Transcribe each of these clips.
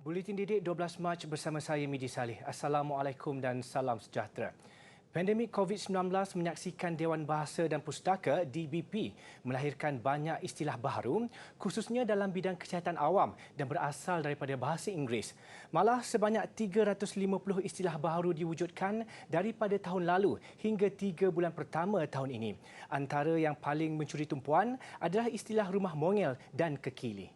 Buletin Didik 12 Mac bersama saya Midi Saleh. Assalamualaikum dan salam sejahtera. Pandemik COVID-19 menyaksikan Dewan Bahasa dan Pustaka DBP melahirkan banyak istilah baharu khususnya dalam bidang kesihatan awam dan berasal daripada bahasa Inggeris. Malah sebanyak 350 istilah baharu diwujudkan daripada tahun lalu hingga 3 bulan pertama tahun ini. Antara yang paling mencuri tumpuan adalah istilah rumah mongel dan kekili.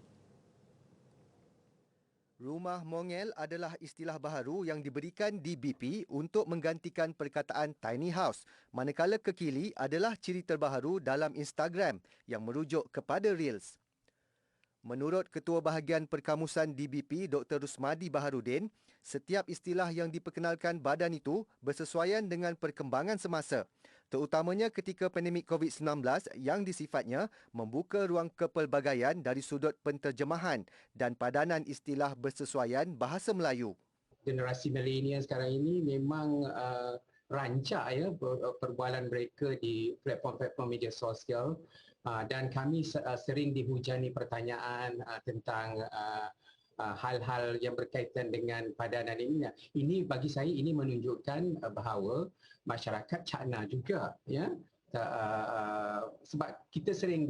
Rumah mongel adalah istilah baharu yang diberikan DBP untuk menggantikan perkataan tiny house, manakala kekili adalah ciri terbaharu dalam Instagram yang merujuk kepada Reels. Menurut Ketua Bahagian Perkamusan DBP Dr. Rusmadi Baharudin, setiap istilah yang diperkenalkan badan itu bersesuaian dengan perkembangan semasa, terutamanya ketika pandemik COVID-19 yang disifatnya membuka ruang kepelbagaian dari sudut penterjemahan dan padanan istilah bersesuaian bahasa Melayu. Generasi milenial sekarang ini memang rancak ya perbualan mereka di platform-platform media sosial dan kami sering dihujani pertanyaan tentang hal-hal yang berkaitan dengan padanan ini. Ini bagi saya ini menunjukkan bahawa masyarakat cakna juga ya. Sebab kita sering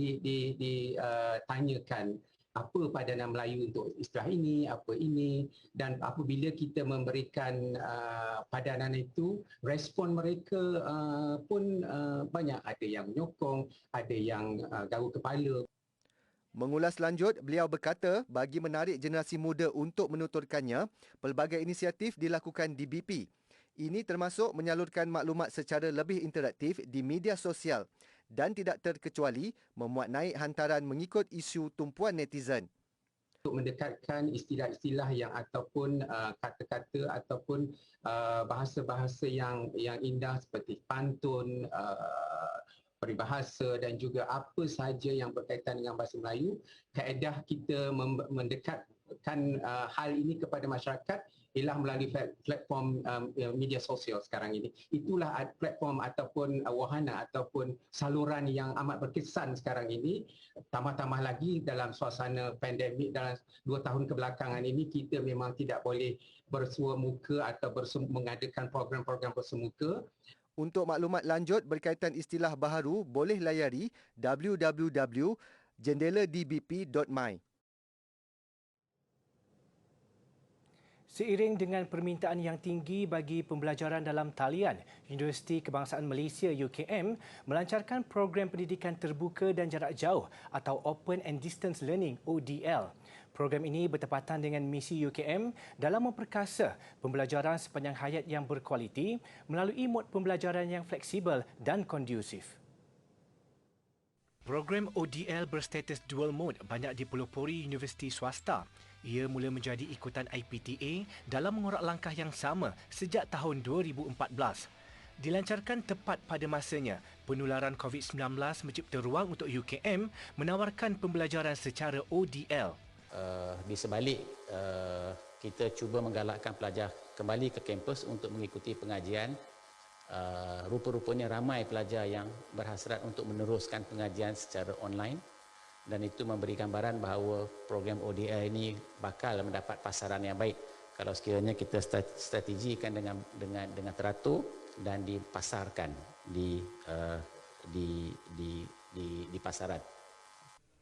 ditanyakan apa padanan Melayu untuk istilah ini, apa ini, dan apabila kita memberikan padanan itu, respon mereka pun banyak. Ada yang menyokong, ada yang garuk kepala. Mengulas lanjut, beliau berkata bagi menarik generasi muda untuk menuturkannya, pelbagai inisiatif dilakukan DBP. Ini termasuk menyalurkan maklumat secara lebih interaktif di media sosial dan tidak terkecuali memuat naik hantaran mengikut isu tumpuan netizen. Untuk mendekatkan istilah-istilah yang ataupun kata-kata ataupun bahasa-bahasa yang indah seperti pantun, peribahasa dan juga apa sahaja yang berkaitan dengan bahasa Melayu, kaedah kita mendekatkan hal ini kepada masyarakat ialah melalui platform media sosial sekarang ini. Itulah platform ataupun wahana ataupun saluran yang amat berkesan sekarang ini. Tambah-tambah lagi dalam suasana pandemik dalam 2 tahun kebelakangan ini, kita memang tidak boleh bersua muka atau mengadakan program-program bersemuka. Untuk maklumat lanjut berkaitan istilah baharu, boleh layari www.jendeladbp.my. Seiring dengan permintaan yang tinggi bagi pembelajaran dalam talian, Universiti Kebangsaan Malaysia UKM melancarkan program pendidikan terbuka dan jarak jauh atau Open and Distance Learning ODL. Program ini bertepatan dengan misi UKM dalam memperkasa pembelajaran sepanjang hayat yang berkualiti melalui mod pembelajaran yang fleksibel dan kondusif. Program ODL berstatus dual mode banyak dipelopori universiti swasta. Ia mula menjadi ikutan IPTA dalam mengorak langkah yang sama sejak tahun 2014. Dilancarkan tepat pada masanya, penularan COVID-19 mencipta ruang untuk UKM menawarkan pembelajaran secara ODL. Di sebalik kita cuba menggalakkan pelajar kembali ke kampus untuk mengikuti pengajian, rupa-rupanya ramai pelajar yang berhasrat untuk meneruskan pengajian secara online dan itu memberi gambaran bahawa program ODL ini bakal mendapat pasaran yang baik kalau sekiranya kita strategikan dengan teratur dan dipasarkan di pasaran.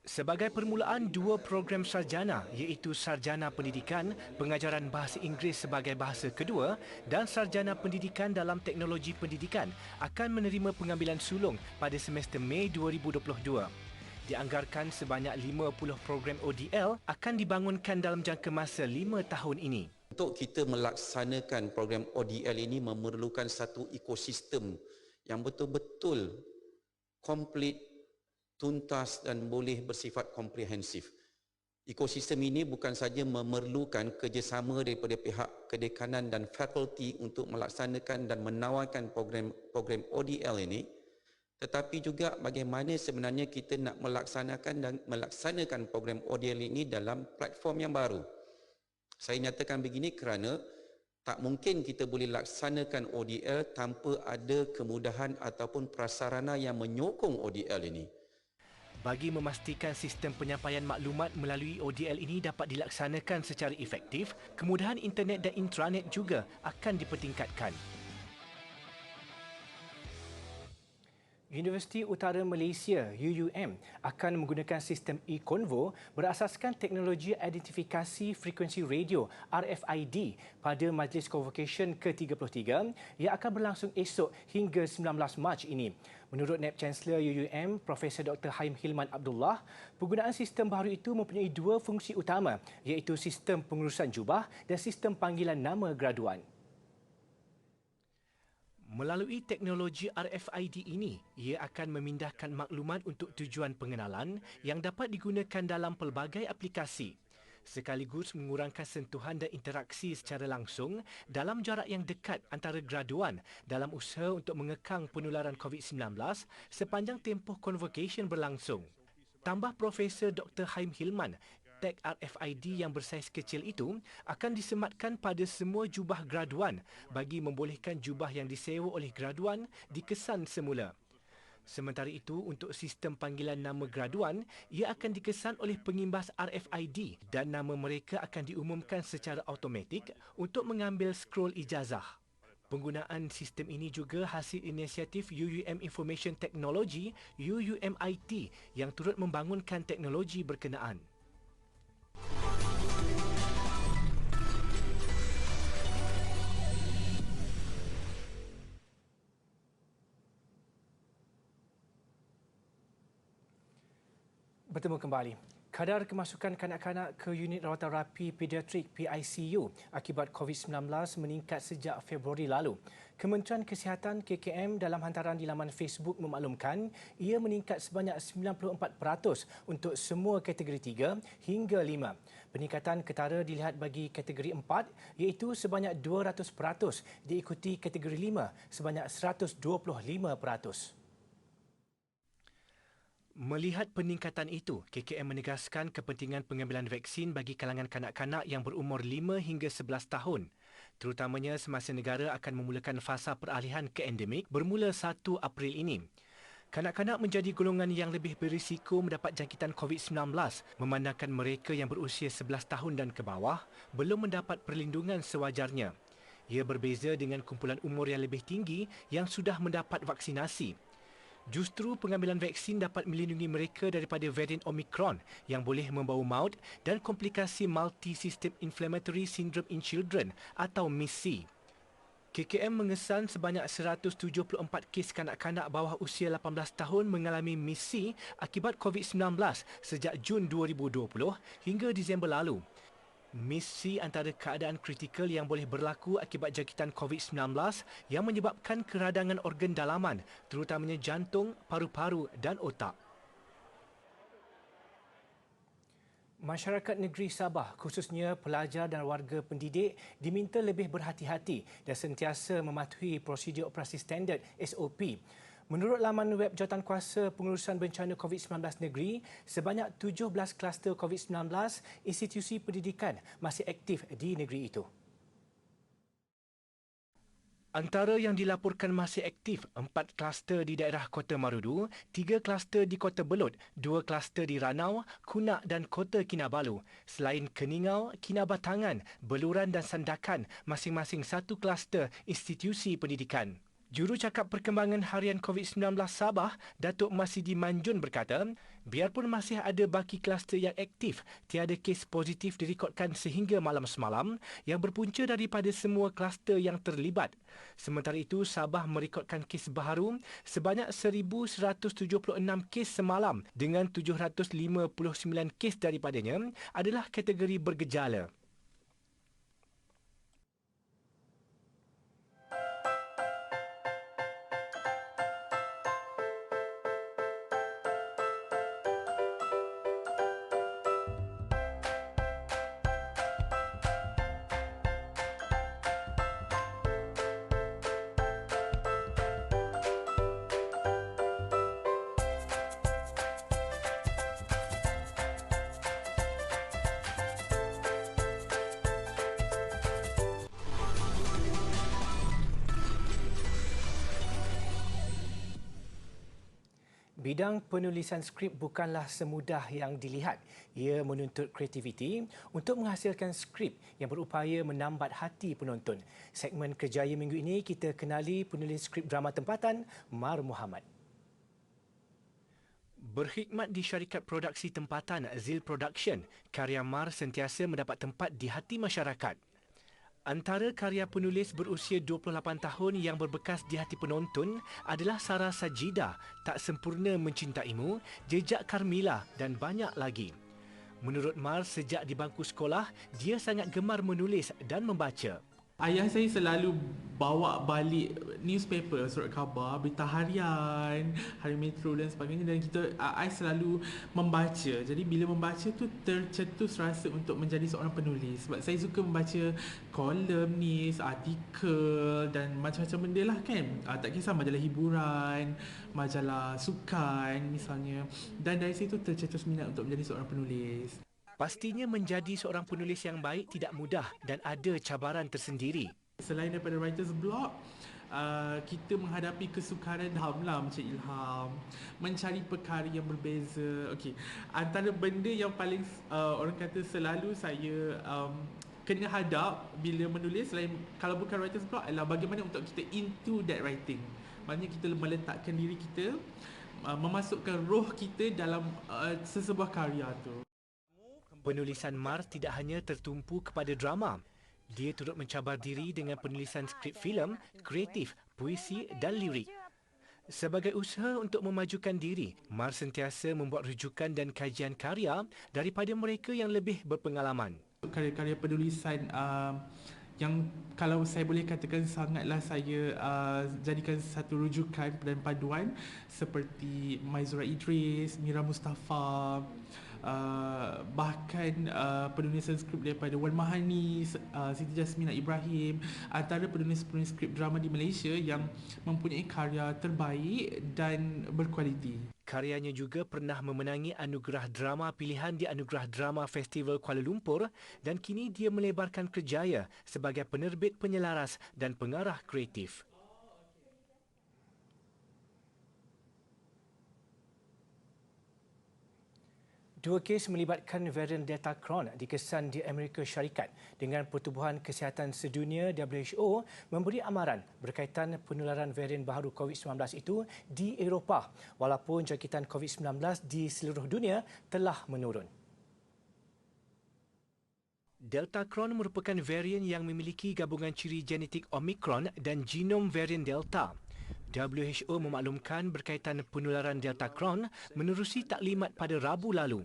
Sebagai permulaan dua program sarjana iaitu Sarjana Pendidikan Pengajaran Bahasa Inggeris sebagai Bahasa Kedua dan Sarjana Pendidikan dalam Teknologi Pendidikan akan menerima pengambilan sulung pada semester Mei 2022. Dianggarkan sebanyak 50 program ODL akan dibangunkan dalam jangka masa 5 tahun ini. Untuk kita melaksanakan program ODL ini memerlukan satu ekosistem yang betul-betul komplit, tuntas dan boleh bersifat komprehensif. Ekosistem ini bukan saja memerlukan kerjasama daripada pihak kedekanan dan fakulti untuk melaksanakan dan menawarkan program ODL ini, tetapi juga bagaimana sebenarnya kita nak melaksanakan program ODL ini dalam platform yang baru. Saya nyatakan begini kerana tak mungkin kita boleh laksanakan ODL tanpa ada kemudahan ataupun prasarana yang menyokong ODL ini. Bagi memastikan sistem penyampaian maklumat melalui ODL ini dapat dilaksanakan secara efektif, kemudahan internet dan intranet juga akan dipertingkatkan. Universiti Utara Malaysia UUM akan menggunakan sistem e-Convo berasaskan teknologi identifikasi frekuensi radio RFID pada Majlis Convocation ke-33 yang akan berlangsung esok hingga 19 Mac ini. Menurut Naib Chancellor UUM, Profesor Dr. Haim Hilman Abdullah, penggunaan sistem baru itu mempunyai dua fungsi utama, iaitu sistem pengurusan jubah dan sistem panggilan nama graduan. Melalui teknologi RFID ini, ia akan memindahkan maklumat untuk tujuan pengenalan yang dapat digunakan dalam pelbagai aplikasi, sekaligus mengurangkan sentuhan dan interaksi secara langsung dalam jarak yang dekat antara graduan dalam usaha untuk mengekang penularan COVID-19 sepanjang tempoh convocation berlangsung. Tambah Profesor Dr. Haim Hilman, tag RFID yang bersaiz kecil itu akan disematkan pada semua jubah graduan bagi membolehkan jubah yang disewa oleh graduan dikesan semula. Sementara itu, untuk sistem panggilan nama graduan, ia akan dikesan oleh pengimbas RFID dan nama mereka akan diumumkan secara automatik untuk mengambil scroll ijazah. Penggunaan sistem ini juga hasil inisiatif UUM Information Technology UUMIT yang turut membangunkan teknologi berkenaan. Bertemu kembali. Kadar kemasukan kanak-kanak ke unit rawatan rapi pediatrik PICU akibat COVID-19 meningkat sejak Februari lalu. Kementerian Kesihatan KKM dalam hantaran di laman Facebook memaklumkan ia meningkat sebanyak 94% untuk semua kategori 3 hingga 5. Peningkatan ketara dilihat bagi kategori 4 iaitu sebanyak 200%, diikuti kategori 5 sebanyak 125%. Melihat peningkatan itu, KKM menegaskan kepentingan pengambilan vaksin bagi kalangan kanak-kanak yang berumur 5 hingga 11 tahun, terutamanya semasa negara akan memulakan fasa peralihan ke endemik bermula 1 April ini. Kanak-kanak menjadi golongan yang lebih berisiko mendapat jangkitan COVID-19 memandangkan mereka yang berusia 11 tahun dan ke bawah belum mendapat perlindungan sewajarnya. Ia berbeza dengan kumpulan umur yang lebih tinggi yang sudah mendapat vaksinasi. Justru pengambilan vaksin dapat melindungi mereka daripada varian Omicron yang boleh membawa maut dan komplikasi Multi-System Inflammatory Syndrome in Children atau MIS-C. KKM mengesan sebanyak 174 kes kanak-kanak bawah usia 18 tahun mengalami MIS-C akibat COVID-19 sejak Jun 2020 hingga Disember lalu. MIS-C antara keadaan kritikal yang boleh berlaku akibat jangkitan COVID-19 yang menyebabkan keradangan organ dalaman, terutamanya jantung, paru-paru dan otak. Masyarakat negeri Sabah, khususnya pelajar dan warga pendidik, diminta lebih berhati-hati dan sentiasa mematuhi prosedur operasi standard SOP. Menurut laman web Jawatankuasa Pengurusan Bencana COVID-19 Negeri, sebanyak 17 kluster COVID-19 institusi pendidikan masih aktif di negeri itu. Antara yang dilaporkan masih aktif, 4 kluster di daerah Kota Marudu, 3 kluster di Kota Belud, 2 kluster di Ranau, Kunak dan Kota Kinabalu. Selain Keningau, Kinabatangan, Beluran dan Sandakan, masing-masing 1 kluster institusi pendidikan. Jurucakap Perkembangan Harian COVID-19 Sabah, Datuk Masidi Manjun berkata, biarpun masih ada baki kluster yang aktif, tiada kes positif direkodkan sehingga malam semalam yang berpunca daripada semua kluster yang terlibat. Sementara itu, Sabah merekodkan kes baharu sebanyak 1,176 kes semalam dengan 759 kes daripadanya adalah kategori bergejala. Bidang penulisan skrip bukanlah semudah yang dilihat. Ia menuntut kreativiti untuk menghasilkan skrip yang berupaya menambat hati penonton. Segmen Kerjaya minggu ini kita kenali penulis skrip drama tempatan Mar Muhammad. Berkhidmat di syarikat produksi tempatan Zil Production, karya Mar sentiasa mendapat tempat di hati masyarakat. Antara karya penulis berusia 28 tahun yang berbekas di hati penonton adalah Sarah Sajida, Tak Sempurna Mencintaimu, Jejak Carmilla dan banyak lagi. Menurut Mar, sejak di bangku sekolah, dia sangat gemar menulis dan membaca. Ayah saya selalu bawa balik newspaper, surat khabar, berita harian, Hari Metro dan sebagainya, dan I selalu membaca. Jadi bila membaca tu tercetus rasa untuk menjadi seorang penulis. Sebab saya suka membaca kolumnis, artikel dan macam-macam benda lah kan. Tak kisah majalah hiburan, majalah sukan misalnya. Dan dari situ tercetus minat untuk menjadi seorang penulis. Pastinya menjadi seorang penulis yang baik tidak mudah dan ada cabaran tersendiri. Selain daripada writer's block, kita menghadapi kesukaran ilham lah, macam ilham, mencari perkara yang berbeza. Okey, antara benda yang paling orang kata selalu saya kena hadap bila menulis, selain kalau bukan writer's block, adalah bagaimana untuk kita into that writing. Maknanya kita meletakkan diri kita, memasukkan roh kita dalam sesebuah karya tu. Penulisan Mar tidak hanya tertumpu kepada drama. Dia turut mencabar diri dengan penulisan skrip filem, kreatif, puisi dan lirik. Sebagai usaha untuk memajukan diri, Mar sentiasa membuat rujukan dan kajian karya daripada mereka yang lebih berpengalaman. Karya-karya penulisan yang kalau saya boleh katakan sangatlah saya jadikan satu rujukan dan paduan, seperti Maizura Idris, Mira Mustafa, bahkan penulisan skrip daripada Wan Mahani, Siti Jasmina Ibrahim, antara penulis-penulis skrip drama di Malaysia yang mempunyai karya terbaik dan berkualiti. Karyanya juga pernah memenangi anugerah drama pilihan di Anugerah Drama Festival Kuala Lumpur dan kini dia melebarkan kerjaya sebagai penerbit penyelaras dan pengarah kreatif. Dua kes melibatkan varian Delta Cron dikesan di Amerika Syarikat dengan Pertubuhan Kesihatan Sedunia WHO memberi amaran berkaitan penularan varian baharu COVID-19 itu di Eropah walaupun jangkitan COVID-19 di seluruh dunia telah menurun. Delta Cron merupakan varian yang memiliki gabungan ciri genetik Omicron dan genom varian Delta. WHO memaklumkan berkaitan penularan Delta Cron menerusi taklimat pada Rabu lalu.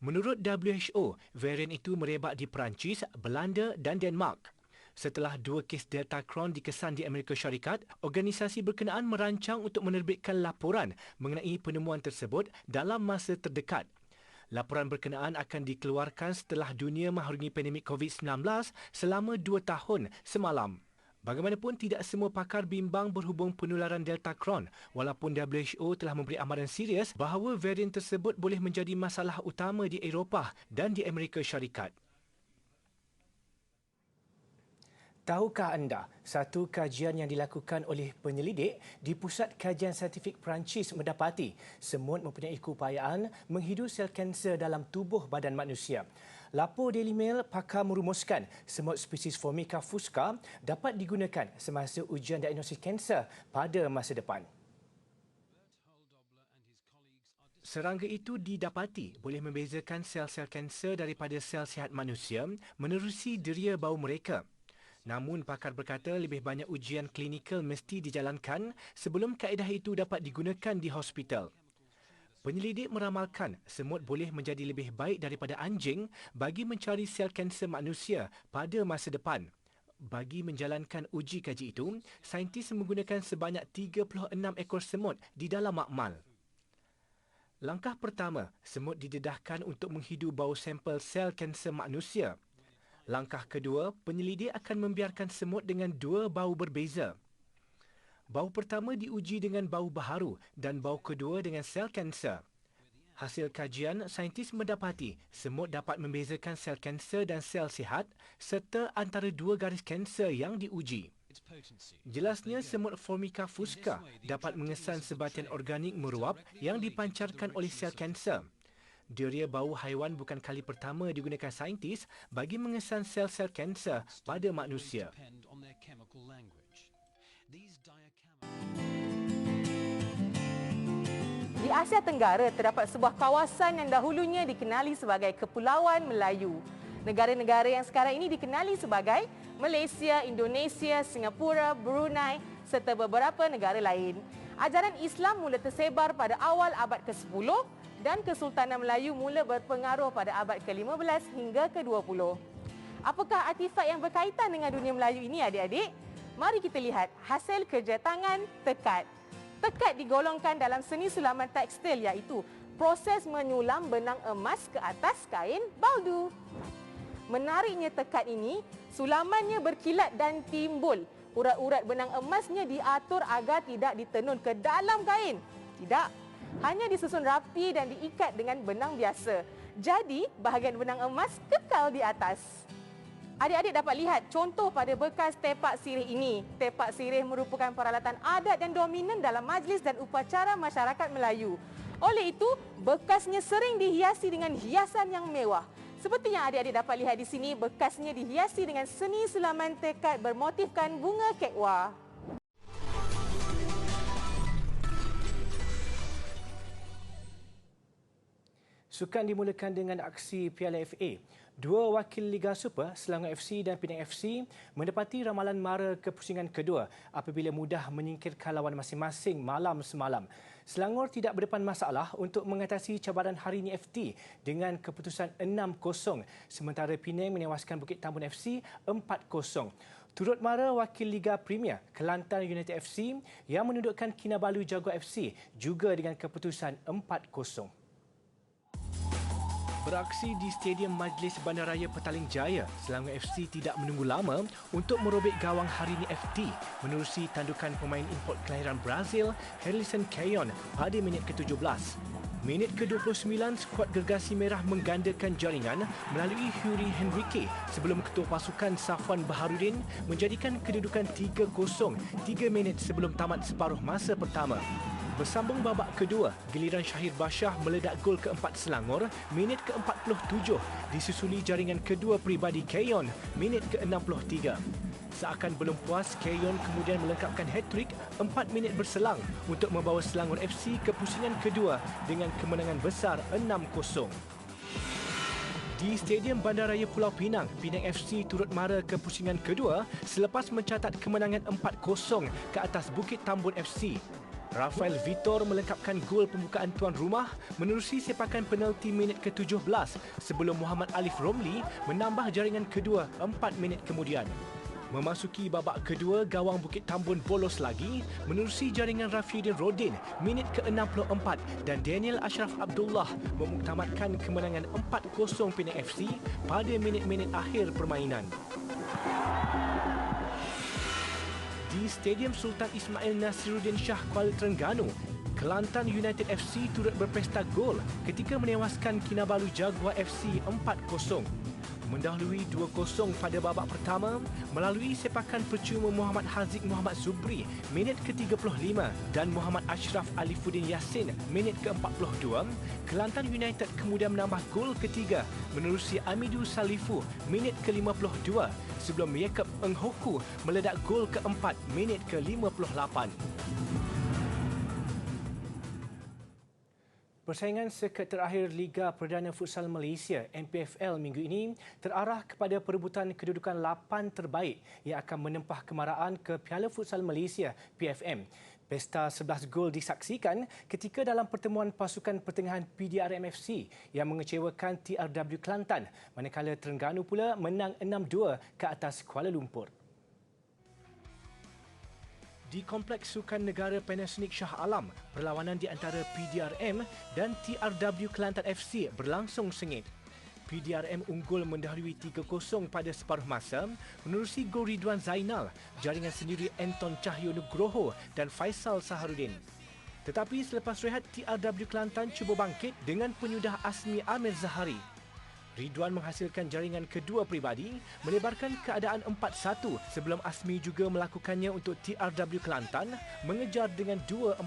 Menurut WHO, varian itu merebak di Perancis, Belanda dan Denmark. Setelah dua kes Delta Cron dikesan di Amerika Syarikat, organisasi berkenaan merancang untuk menerbitkan laporan mengenai penemuan tersebut dalam masa terdekat. Laporan berkenaan akan dikeluarkan setelah dunia mengharungi pandemik COVID-19 selama 2 tahun semalam. Bagaimanapun, tidak semua pakar bimbang berhubung penularan Delta Cron walaupun WHO telah memberi amaran serius bahawa varian tersebut boleh menjadi masalah utama di Eropah dan di Amerika Syarikat. Tahukah anda, satu kajian yang dilakukan oleh penyelidik di Pusat Kajian Saintifik Perancis mendapati semut mempunyai keupayaan menghidu sel kanser dalam tubuh badan manusia. Lapor Daily Mail, pakar merumuskan semut spesies Formica fusca dapat digunakan semasa ujian diagnosis kanser pada masa depan. Serangga itu didapati boleh membezakan sel-sel kanser daripada sel sihat manusia menerusi deria bau mereka. Namun, pakar berkata lebih banyak ujian klinikal mesti dijalankan sebelum kaedah itu dapat digunakan di hospital. Penyelidik meramalkan semut boleh menjadi lebih baik daripada anjing bagi mencari sel kanser manusia pada masa depan. Bagi menjalankan uji kaji itu, saintis menggunakan sebanyak 36 ekor semut di dalam makmal. Langkah pertama, semut didedahkan untuk menghidu bau sampel sel kanser manusia. Langkah kedua, penyelidik akan membiarkan semut dengan 2 bau berbeza. Bau pertama diuji dengan bau baharu dan bau kedua dengan sel kanser. Hasil kajian, saintis mendapati semut dapat membezakan sel kanser dan sel sihat serta antara 2 garis kanser yang diuji. Jelasnya semut Formica fusca dapat mengesan sebatian organik meruap yang dipancarkan oleh sel kanser. Diurea bau haiwan bukan kali pertama digunakan saintis bagi mengesan sel-sel kanser pada manusia. Di Asia Tenggara terdapat sebuah kawasan yang dahulunya dikenali sebagai Kepulauan Melayu. Negara-negara yang sekarang ini dikenali sebagai Malaysia, Indonesia, Singapura, Brunei serta beberapa negara lain. Ajaran Islam mula tersebar pada awal abad ke-10 dan Kesultanan Melayu mula berpengaruh pada abad ke-15 hingga ke-20. Apakah artifak yang berkaitan dengan dunia Melayu ini, adik-adik? Mari kita lihat hasil kerja tangan tekad. Tekad digolongkan dalam seni sulaman tekstil iaitu proses menyulam benang emas ke atas kain baldu. Menariknya tekad ini, sulamannya berkilat dan timbul. Urat-urat benang emasnya diatur agar tidak ditenun ke dalam kain. Tidak, hanya disusun rapi dan diikat dengan benang biasa. Jadi, bahagian benang emas kekal di atas. Adik-adik dapat lihat contoh pada bekas tepak sirih ini. Tepak sirih merupakan peralatan adat dan dominan dalam majlis dan upacara masyarakat Melayu. Oleh itu, bekasnya sering dihiasi dengan hiasan yang mewah. Seperti yang adik-adik dapat lihat di sini, bekasnya dihiasi dengan seni sulaman tekad bermotifkan bunga kekwa. Sukan dimulakan dengan aksi Piala FA. Dua wakil Liga Super, Selangor FC dan Penang FC mendapati ramalan mara kepusingan kedua apabila mudah menyingkirkan lawan masing-masing malam semalam. Selangor tidak berdepan masalah untuk mengatasi cabaran hari ini FT dengan keputusan 6-0, sementara Penang menewaskan Bukit Tambun FC 4-0. Turut mara wakil Liga Premier, Kelantan United FC yang menundukkan Kinabalu Jaguar FC juga dengan keputusan 4-0. Beraksi di Stadium Majlis Bandaraya Petaling Jaya, Selangor FC tidak menunggu lama untuk merobek gawang Harini FT menerusi tandukan pemain import kelahiran Brazil, Harrison Keyon pada minit ke-17. Minit ke-29, skuad Gergasi Merah menggandakan jaringan melalui Yuri Henrique sebelum ketua pasukan Safwan Baharudin menjadikan kedudukan 3-0 3 minit sebelum tamat separuh masa pertama. Bersambung babak kedua, giliran Syahir Bashar meledak gol keempat Selangor minit ke-47 disusuli jaringan kedua peribadi Keyon minit ke-63. Seakan belum puas, Keyon kemudian melengkapkan hat-trick 4 minit berselang untuk membawa Selangor FC ke pusingan kedua dengan kemenangan besar 6-0. Di Stadium Bandaraya Pulau Pinang, Penang FC turut mara ke pusingan kedua selepas mencatat kemenangan 4-0 ke atas Bukit Tambun FC. Rafael Vitor melengkapkan gol pembukaan tuan rumah menerusi sepakan penalti minit ke-17 sebelum Muhammad Alif Romli menambah jaringan kedua 4 minit kemudian. Memasuki babak kedua, gawang Bukit Tambun bolos lagi menerusi jaringan Rafiuddin Rodin minit ke-64 dan Daniel Ashraf Abdullah memuktamadkan kemenangan 4-0 Penang FC pada minit-minit akhir permainan. Di Stadium Sultan Ismail Nasiruddin Shah Kuala Terengganu, Kelantan United FC turut berpesta gol ketika menewaskan Kinabalu Jaguar FC 4-0. Mendahului 2-0 pada babak pertama melalui sepakan percuma Muhammad Haziq Muhammad Zubri minit ke-35 dan Muhammad Ashraf Alifuddin Yassin minit ke-42, Kelantan United kemudian menambah gol ketiga menerusi Amidu Salifu minit ke-52 sebelum Yaakob Enghoku meledak gol keempat minit ke-58. Persaingan seket terakhir Liga Perdana Futsal Malaysia (NPFL) minggu ini terarah kepada perebutan kedudukan 8 terbaik yang akan menempah kemaraan ke Piala Futsal Malaysia (PFM). Pesta 11 gol disaksikan ketika dalam pertemuan pasukan pertengahan PDRM FC yang mengecewakan TRW Kelantan, manakala Terengganu pula menang 6-2 ke atas Kuala Lumpur. Di Kompleks Sukan Negara Panasonic Shah Alam, perlawanan di antara PDRM dan TRW Kelantan FC berlangsung sengit. PDRM unggul mendahului 3-0 pada separuh masa menerusi gol Ridwan Zainal, jaringan sendiri Anton Cahyo Nugroho dan Faisal Saharudin. Tetapi selepas rehat, TRW Kelantan cuba bangkit dengan penyudah Asmi Amir Zahari. Ridwan menghasilkan jaringan kedua peribadi, melebarkan keadaan 4-1 sebelum Asmi juga melakukannya untuk TRW Kelantan mengejar dengan 2-4.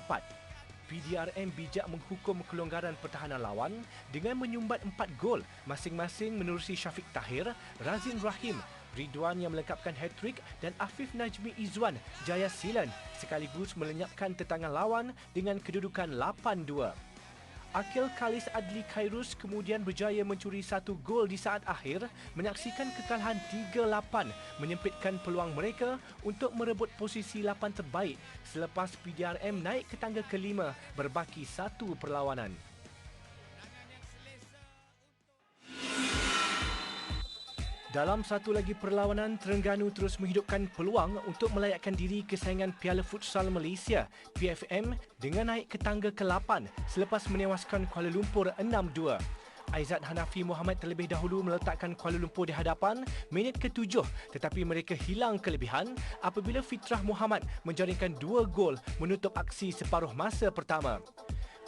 PDRM bijak menghukum kelonggaran pertahanan lawan dengan menyumbat 4 gol masing-masing menerusi Syafiq Tahir, Razin Rahim, Ridwan yang melengkapkan hat-trick dan Afif Najmi Izwan jaya silen sekaligus melenyapkan tetangan lawan dengan kedudukan 8-2. Akil Khalis Adli Khairus kemudian berjaya mencuri 1 gol di saat akhir menyaksikan kekalahan 3-8 menyempitkan peluang mereka untuk merebut posisi 8 terbaik selepas PDRM naik ke tangga kelima berbaki 1 perlawanan. Dalam satu lagi perlawanan, Terengganu terus menghidupkan peluang untuk melayakkan diri ke saingan Piala Futsal Malaysia PFM dengan naik ke tangga ke-8 selepas menewaskan Kuala Lumpur 6-2. Aizat Hanafi Muhammad terlebih dahulu meletakkan Kuala Lumpur di hadapan minit ke-7 tetapi mereka hilang kelebihan apabila Fitrah Muhammad menjaringkan 2 gol menutup aksi separuh masa pertama.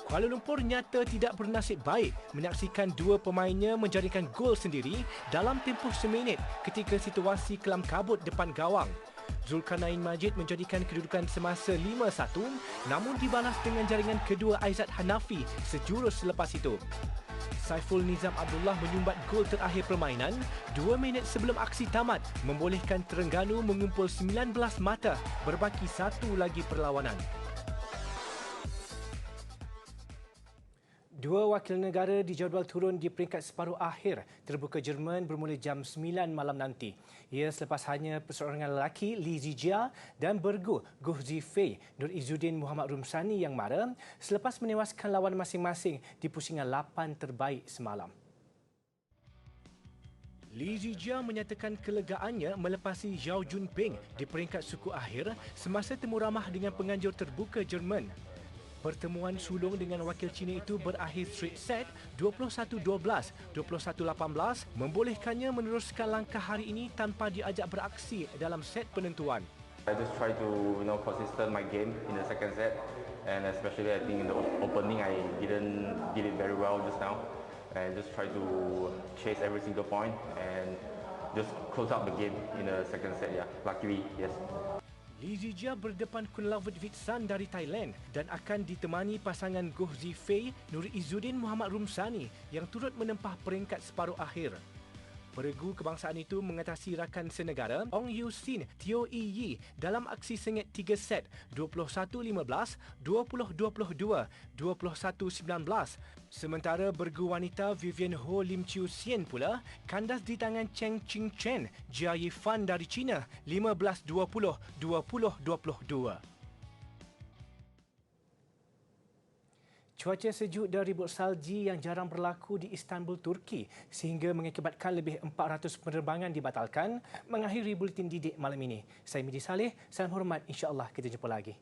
Kuala Lumpur nyata tidak bernasib baik menyaksikan 2 pemainnya menjaringkan gol sendiri dalam tempoh seminit ketika situasi kelam kabut depan gawang. Zulkarnain Majid menjadikan kedudukan semasa 5-1 namun dibalas dengan jaringan kedua Aizat Hanafi sejurus selepas itu. Saiful Nizam Abdullah menyumbat gol terakhir permainan 2 minit sebelum aksi tamat membolehkan Terengganu mengumpul 19 mata berbaki 1 lagi perlawanan. Dua wakil negara dijadual turun di peringkat separuh akhir terbuka Jerman bermula jam 9 malam nanti. Ia selepas hanya perseorangan lelaki Li Zijia dan bergu Goh Zifei Nur Izzuddin Muhammad Rumsani yang mara selepas menewaskan lawan masing-masing di pusingan 8 terbaik semalam. Li Zijia menyatakan kelegaannya melepasi Zhao Junping di peringkat suku akhir semasa temu ramah dengan penganjur terbuka Jerman. Pertemuan sulung dengan wakil Cina itu berakhir straight set 21-12, 21-18 membolehkannya meneruskan langkah hari ini tanpa diajak beraksi dalam set penentuan. I just try to consistent my game in the second set and especially I think in the opening I didn't did it very well just now. I just try to chase every single point and just close out the game in the second set. Yeah, luckily yes. Li Zijia berdepan Kunlavut Vitsan dari Thailand dan akan ditemani pasangan Goh Zifei Nur Izzuddin Muhammad Rumsani yang turut menempah peringkat separuh akhir. Peregu kebangsaan itu mengatasi rakan senegara Ong Yu Sin Teo Yi Yi dalam aksi sengit 3 set 21-15, 20-22, 21-19. Sementara bergu wanita Vivian Ho Lim Chiu Sien pula kandas di tangan Cheng Ching Chen Jia Yifan dari China 15-20, 20-22. Cuaca sejuk dan ribut salji yang jarang berlaku di Istanbul, Turki sehingga mengakibatkan lebih 400 penerbangan dibatalkan mengakhiri buletin didik malam ini. Saya Midi Saleh, salam hormat, insya-Allah kita jumpa lagi.